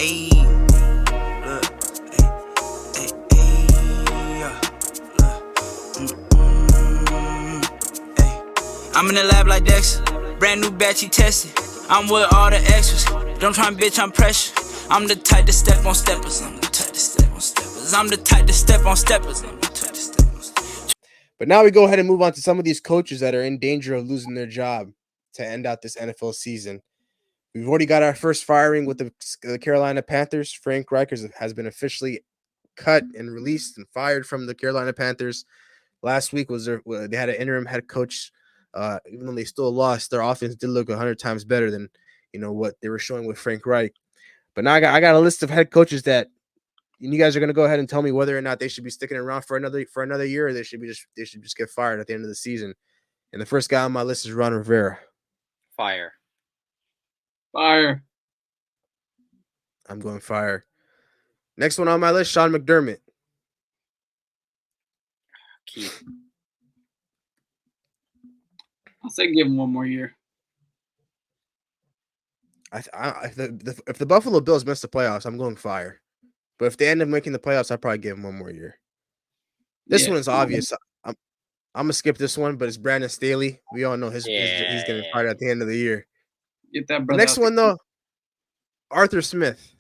Ayy, look, yeah, ayy. I'm in the lab like Dexter, brand new batch he tested. I'm with all the extras, don't try and bitch, I'm pressure. I'm the type to step on steppers, I'm the type to step on steppers, I'm the type to step on steppers, I'm the type to step on steppers. But now we go ahead and move on to some of these coaches that are in danger of losing their job to end out this NFL season. We've already got our first firing with the Carolina Panthers. Frank Reich has been officially cut and released and fired from the Carolina Panthers. Last week they had an interim head coach. Even though they still lost, their offense did look 100 times better than what they were showing with Frank Reich. But now I got a list of head coaches that you guys are going to go ahead and tell me whether or not they should be sticking around for another year, or they should just get fired at the end of the season. And the first guy on my list is Ron Rivera. Fire. I'm going fire. Next one on my list, Sean McDermott. Keep. I'll say give him one more year. If the Buffalo Bills miss the playoffs, I'm going fire. But if they end up making the playoffs, I'd probably give him one more year. This one is obvious. I'm gonna skip this one, but it's Brandon Staley. We all know he's getting fired at the end of the year. Get that brother. The next one though, Arthur Smith.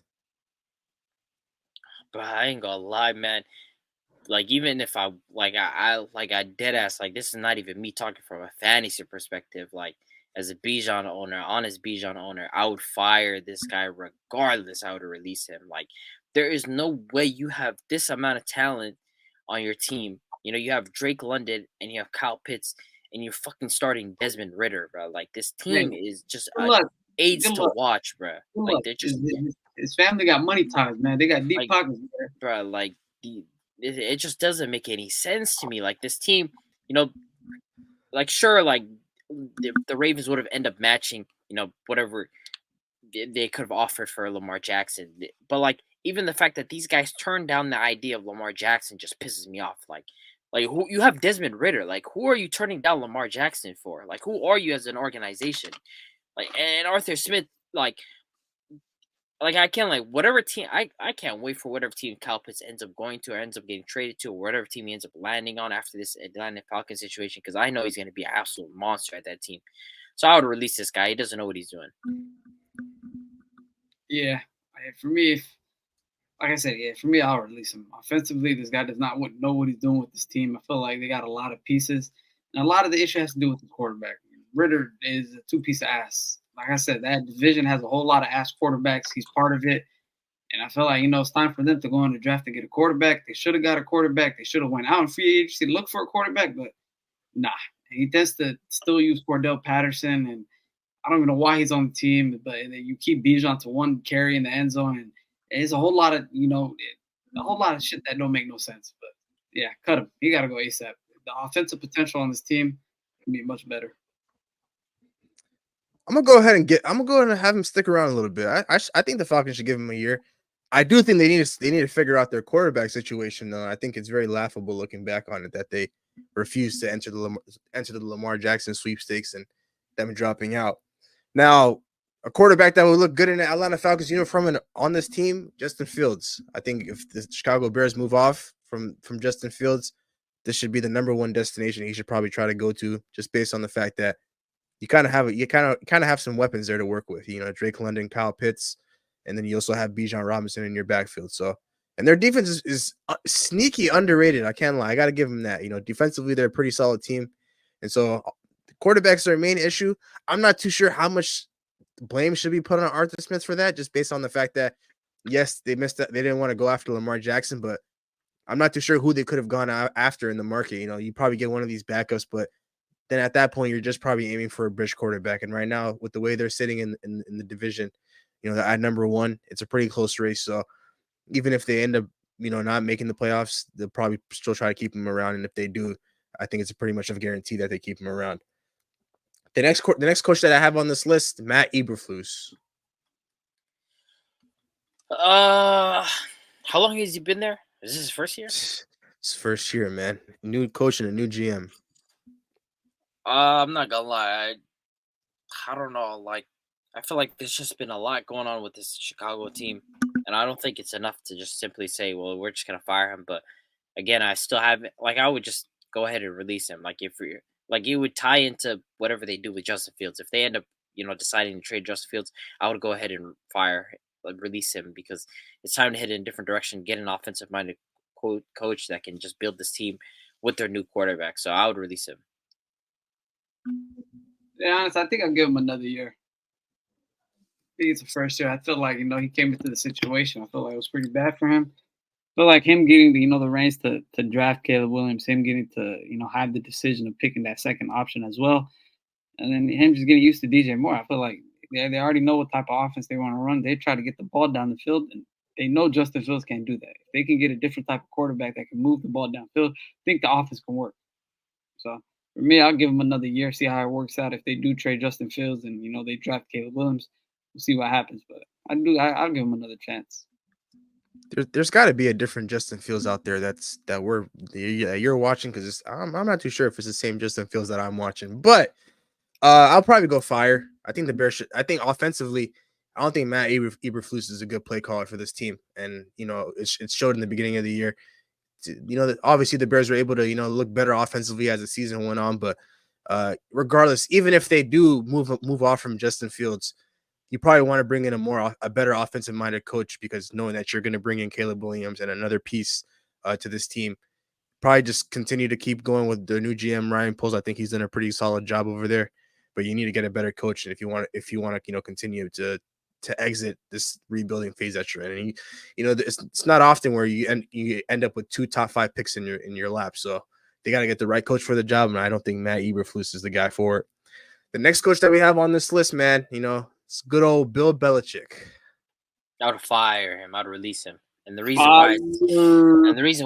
But I ain't gonna lie, man. Like, even if I dead ass, like, this is not even me talking from a fantasy perspective. Like, as a Bijan owner, honest Bijan owner, I would fire this guy regardless. I would release him. Like, there is no way you have this amount of talent on your team. You have Drake London and you have Kyle Pitts and you're fucking starting Desmond Ritter, bro. Like, this team is just aids to watch, bro. Like, they're just his family got money ties, man. They got deep pockets, bro. Like, it just doesn't make any sense to me. Like, this team, like, sure, like, the Ravens would have ended up matching, whatever they could have offered for Lamar Jackson. But, like, even the fact that these guys turned down the idea of Lamar Jackson just pisses me off. Like who you have Desmond Ritter. Like, who are you turning down Lamar Jackson for? Like, who are you as an organization? Like, and Arthur Smith, like I can't, like, whatever team, I can't wait for whatever team Kyle Pitts ends up going to or ends up getting traded to, or whatever team he ends up landing on after this Atlanta Falcons situation, because I know he's going to be an absolute monster at that team. So I would release this guy. He doesn't know what he's doing. Yeah. For me, for me, I'll release him. Offensively, this guy does not know what he's doing with this team. I feel like they got a lot of pieces, and a lot of the issue has to do with the quarterback. Ritter is a two-piece ass. Like I said, that division has a whole lot of ass quarterbacks. He's part of it. And I feel like, it's time for them to go in the draft to get a quarterback. They should have got a quarterback. They should have went out in free agency to look for a quarterback, but nah. He tends to still use Cordell Patterson, and I don't even know why he's on the team, but you keep Bijan to one carry in the end zone, and it's a whole lot of, a whole lot of shit that don't make no sense. But, yeah, cut him. He got to go ASAP. The offensive potential on this team can be much better. I'm gonna go ahead and have him stick around a little bit. I think the Falcons should give him a year. I do think they need to figure out their quarterback situation, though. I think it's very laughable looking back on it that they refused to enter the Lamar Jackson sweepstakes and them dropping out. Now, a quarterback that would look good in the Atlanta Falcons uniform and on this team, Justin Fields. I think if the Chicago Bears move off from Justin Fields, this should be the number one destination he should probably try to go to, just based on the fact that you kind of have some weapons there to work with. Drake London, Kyle Pitts, and then you also have Bijan Robinson in your backfield. So, and their defense is sneaky underrated. I can't lie. I got to give them that. Defensively, they're a pretty solid team. And so the quarterbacks are their main issue. I'm not too sure how much blame should be put on Arthur Smith for that, just based on the fact that, yes, they missed that. They didn't want to go after Lamar Jackson, but I'm not too sure who they could have gone after in the market. You probably get one of these backups, but then at that point, you're just probably aiming for a bridge quarterback. And right now, with the way they're sitting in the division, at number one, it's a pretty close race. So even if they end up, not making the playoffs, they'll probably still try to keep him around. And if they do, I think it's a pretty much of a guarantee that they keep him around. The next coach that I have on this list, Matt Eberflus. How long has he been there? Is this his first year? It's his first year, man. New coach and a new GM. I'm not gonna lie. I don't know. Like, I feel like there's just been a lot going on with this Chicago team. and I don't think it's enough to just simply say, "Well, we're just gonna fire him." But again, I still haven't like I would just go ahead and release him. Like if we like it would tie into whatever they do with Justin Fields. If they end up, deciding to trade Justin Fields, I would go ahead and release him because it's time to head in a different direction, get an offensive minded coach that can just build this team with their new quarterback. So I would release him. To be honest, I think I'll give him another year. I think it's the first year. I feel like he came into the situation. I feel like it was pretty bad for him. I feel like him getting the reins to draft Caleb Williams, him getting to have the decision of picking that second option as well, and then him just getting used to DJ Moore. I feel like they already know what type of offense they want to run. They try to get the ball down the field, and they know Justin Fields can't do that. If they can get a different type of quarterback that can move the ball downfield, I think the offense can work. So for me, I'll give them another year, see how it works out. If they do trade Justin Fields and they draft Caleb Williams, we'll see what happens. But I'll give them another chance. There's got to be a different Justin Fields out there that you're watching, because I'm not too sure if it's the same Justin Fields that I'm watching, but I'll probably go fire. I think the Bears should. I think offensively, I don't think Matt Eberflus is a good play caller for this team, and it showed in the beginning of the year. Obviously the Bears were able to look better offensively as the season went on, but regardless, even if they do move off from Justin Fields, you probably want to bring in a better offensive minded coach, because knowing that you're going to bring in Caleb Williams and another piece to this team, probably just continue to keep going with the new GM Ryan Poles. I think he's done a pretty solid job over there, but you need to get a better coach. And if you want to continue to exit this rebuilding phase that you're in, and it's not often where you end up with 2 top 5 picks in your lap. So they got to get the right coach for the job, and I don't think Matt Eberflus is the guy for it. The next coach that we have on this list, man, it's good old Bill Belichick. I would fire him. I'd release him. And the reason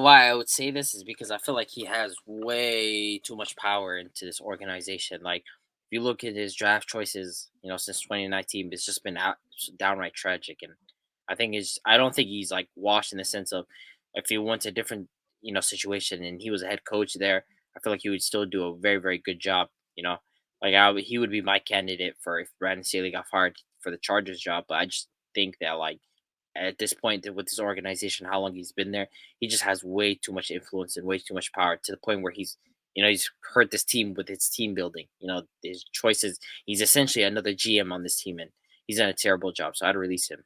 why I would say this is because I feel like he has way too much power into this organization. Like, if you look at his draft choices, since 2019, it's just been downright tragic. And I don't think he's like washed in the sense of if he went to a different, situation and he was a head coach there, I feel like he would still do a very, very good job. He would be my candidate for if Brandon Staley got fired for the Chargers job. But I just think that at this point with this organization, how long he's been there, he just has way too much influence and way too much power to the point where he's hurt this team with his team building. His choices. He's essentially another GM on this team, and he's done a terrible job. So I'd release him.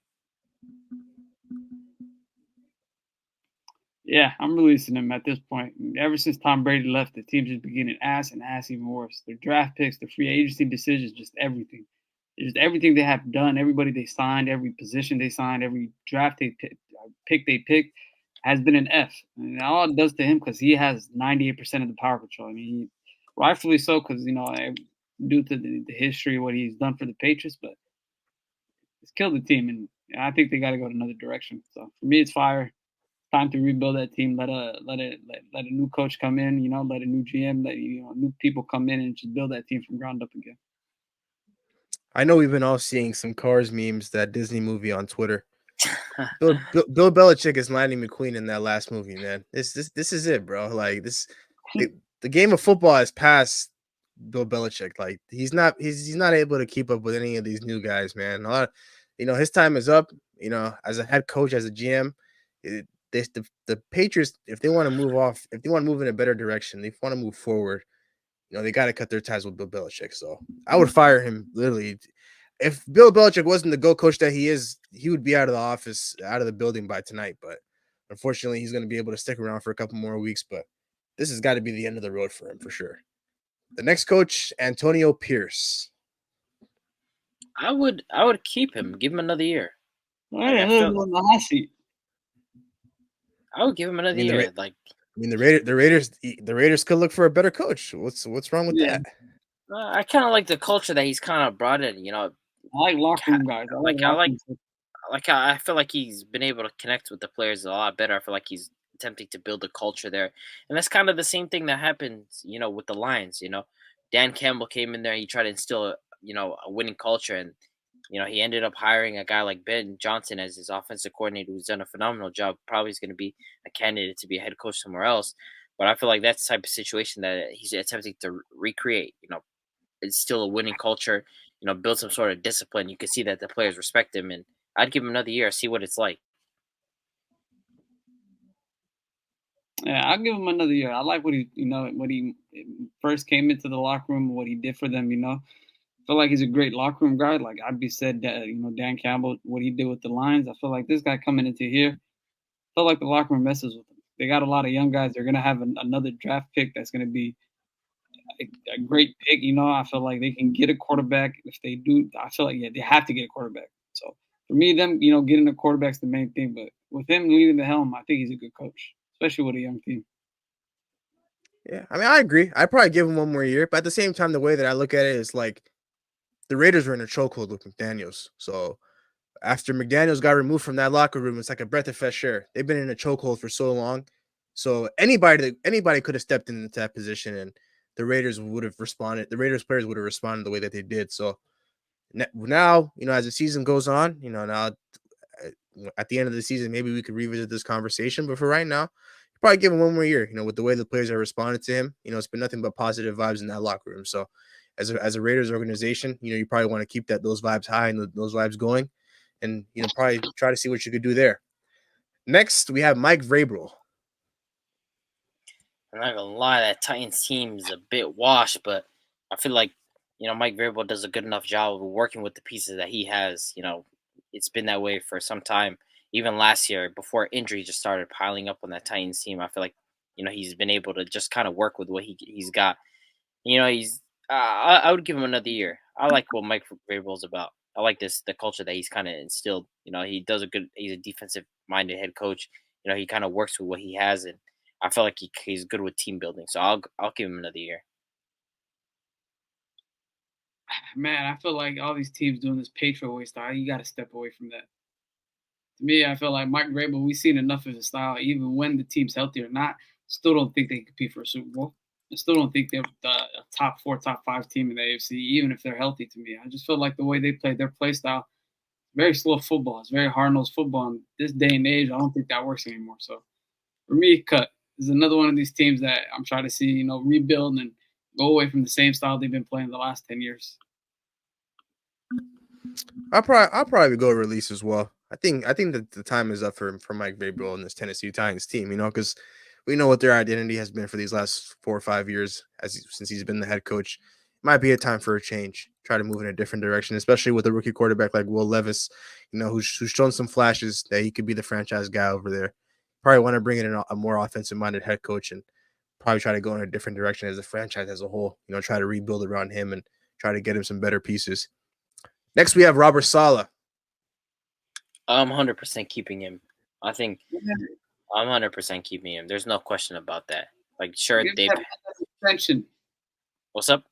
Yeah, I'm releasing him at this point. Ever since Tom Brady left, the team's just beginning ass even worse. Their draft picks, their free agency decisions, just everything. Just everything they have done, everybody they signed, every position they signed, every draft they pick they picked has been an F. And all it does to him, because he has 98% of the power control. I mean, rightfully so, because, due to the history of what he's done for the Patriots, but it's killed the team. And I think they got to go another direction. So for me, it's fire. Time to rebuild that team. Let a new coach come in, let a new GM, new people come in and just build that team from ground up again. I know we've been all seeing some Cars memes, that Disney movie on Twitter. Bill Belichick is Lightning McQueen in that last movie, man. This is it, bro. Like the game of football has passed Bill Belichick. Like he's not able to keep up with any of these new guys, man. A lot of, his time is up. As a head coach, as a GM, the Patriots, if they want to move in a better direction, they want to move forward. They got to cut their ties with Bill Belichick. So I would fire him literally. If Bill Belichick wasn't the GOAT coach that he is, he would be out of the office, out of the building by tonight. But unfortunately, he's going to be able to stick around for a couple more weeks. But this has got to be the end of the road for him for sure. The next coach, Antonio Pierce. I would keep him. Give him another year. I would give him another year. The Raiders could look for a better coach. What's wrong with that? I kind of like the culture that he's kind of brought in. I like locker room guys. I feel like he's been able to connect with the players a lot better. I feel like he's attempting to build a culture there, and that's kind of the same thing that happens, with the Lions. Dan Campbell came in there. He tried to instill a winning culture, and he ended up hiring a guy like Ben Johnson as his offensive coordinator, who's done a phenomenal job. Probably is going to be a candidate to be a head coach somewhere else. But I feel like that's the type of situation that he's attempting to recreate. It's still a winning culture. Build some sort of discipline. You can see that the players respect him, and I'd give him another year, see what it's like. Yeah, I'll give him another year. I like what what he first came into the locker room, what he did for them. Feel like he's a great locker room guy. Like I'd said that Dan Campbell, what he did with the Lions. I feel like this guy coming into here, feel like the locker room messes with them. They got a lot of young guys. They're gonna have another draft pick that's gonna be a great pick. I feel like they can get a quarterback if they do. I feel like they have to get a quarterback. So for me, them getting a quarterback's the main thing. But with him leading the helm, I think he's a good coach, especially with a young team. Yeah, I mean, I agree. I'd probably give him one more year, but at the same time, the way that I look at it is like the Raiders were in a chokehold with McDaniels. So after McDaniels got removed from that locker room, it's like a breath of fresh air. They've been in a chokehold for so long. So anybody could have stepped into that position, and the Raiders would have responded. The Raiders players would have responded the way that they did. So now, as the season goes on, now at the end of the season, maybe we could revisit this conversation. But for right now, probably give him one more year. With the way the players have responded to him, it's been nothing but positive vibes in that locker room. So as a Raiders organization, you probably want to keep those vibes high and those vibes going, and probably try to see what you could do there. Next, we have Mike Vrabel. I'm not gonna lie, that Titans team is a bit washed, but I feel like Mike Vrabel does a good enough job of working with the pieces that he has. It's been that way for some time. Even last year, before injuries just started piling up on that Titans team, I feel like he's been able to just kind of work with what he's got. He's I would give him another year. I like what Mike Vrabel's about. I like the culture that he's kind of instilled. He does a good. He's a defensive minded head coach. He kind of works with what he has, and I feel like he's good with team building. So I'll give him another year. Man, I feel like all these teams doing this Patriot way style. You got to step away from that. To me, I feel like Mike Vrabel. We've seen enough of his style, even when the team's healthy or not. Still don't think they can compete for a Super Bowl. I still don't think they're a top 4, top 5 team in the AFC, even if they're healthy. To me, I just feel like the way they play, their play style, very slow football. It's very hard nosed football. In this day and age, I don't think that works anymore. So for me, cut is another one of these teams that I'm trying to see, rebuild and go away from the same style they've been playing the last 10 years. I'll probably go release as well. I think that the time is up for Mike Vrabel and this Tennessee Titans team. Because we know what their identity has been for these last 4 or 5 years since he's been the head coach. It might be a time for a change. Try to move in a different direction, especially with a rookie quarterback like Will Levis. Who's shown some flashes that he could be the franchise guy over there. Probably want to bring in a more offensive minded head coach and probably try to go in a different direction as a franchise as a whole. Try to rebuild around him and try to get him some better pieces. Next, we have Robert Saleh. I'm 100% keeping him. I think I'm 100% keeping him. There's no question about that. Like, sure, Give him they've. that extension. What's up?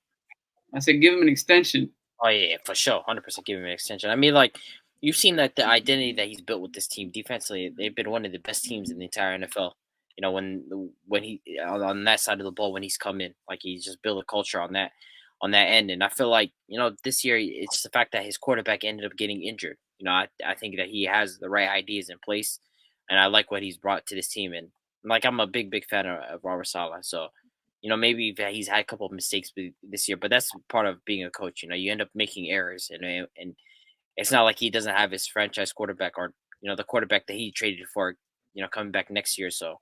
I said, give him an extension. Oh yeah, for sure, 100% give him an extension. I mean, like you've seen that the identity that he's built with this team defensively, they've been one of the best teams in the entire NFL. When he on that side of the ball when he's come in, like he's just built a culture on that end. And I feel like this year it's the fact that his quarterback ended up getting injured. I think that he has the right ideas in place, and I like what he's brought to this team. And like I'm a big fan of Robert Saleh, so maybe he's had a couple of mistakes this year, but that's part of being a coach. You end up making errors, and it's not like he doesn't have his franchise quarterback or the quarterback that he traded for, coming back next year. So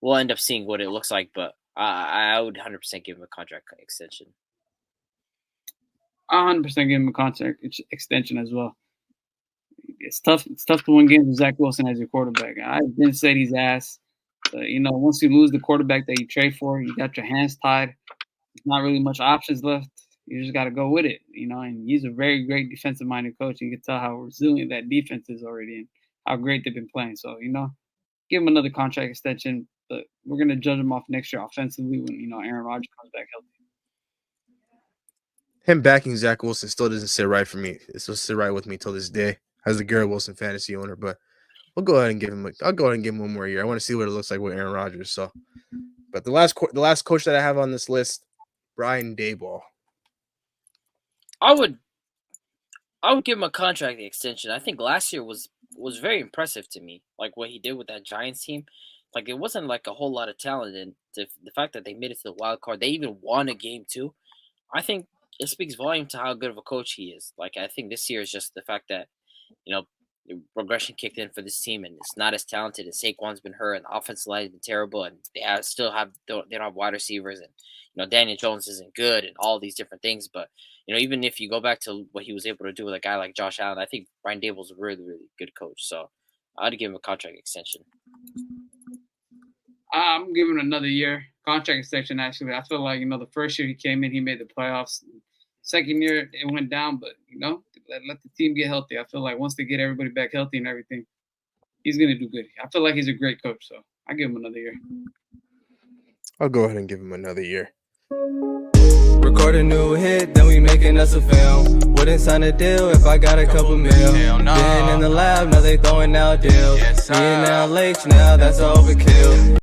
we'll end up seeing what it looks like, but I would 100% give him a contract extension. 100% give him a contract extension as well. It's tough. It's tough to win games with Zach Wilson as your quarterback. I've been said he's ass. But, once you lose the quarterback that you trade for, you got your hands tied. There's not really much options left. You just got to go with it, And he's a very great defensive-minded coach. You can tell how resilient that defense is already and how great they've been playing. So, give him another contract extension. But we're going to judge him off next year offensively when, Aaron Rodgers comes back healthy. Him backing Zach Wilson still doesn't sit right for me. It still sit right with me till this day as a Garrett Wilson fantasy owner. But I'll go ahead and give him one more year. I want to see what it looks like with Aaron Rodgers. So, but the last coach that I have on this list, Brian Daboll. I would give him a contract extension. I think last year was very impressive to me. Like what he did with that Giants team. Like it wasn't like a whole lot of talent, and the fact that they made it to the wild card, they even won a game too. I think it speaks volume to how good of a coach he is. Like I think this year is just the fact that regression kicked in for this team, and it's not as talented. And Saquon's been hurt, and the offensive line has been terrible, and they don't have wide receivers, and Daniel Jones isn't good, and all these different things. But even if you go back to what he was able to do with a guy like Josh Allen, I think Brian Dable's a really, really good coach. So I'd give him a contract extension. I'm giving another year contract extension. Actually, I feel like the first year he came in, he made the playoffs. Second year it went down, but let the team get healthy. I feel like once they get everybody back healthy and everything, he's gonna do good. I feel like he's a great coach, so I give him another year. I'll go ahead and give him another year. Record a new hit, then we making us a film. Wouldn't sign a deal if I got a couple mil. Been in the lab, now they throwing out deals. Me and now Lake, now that's overkill.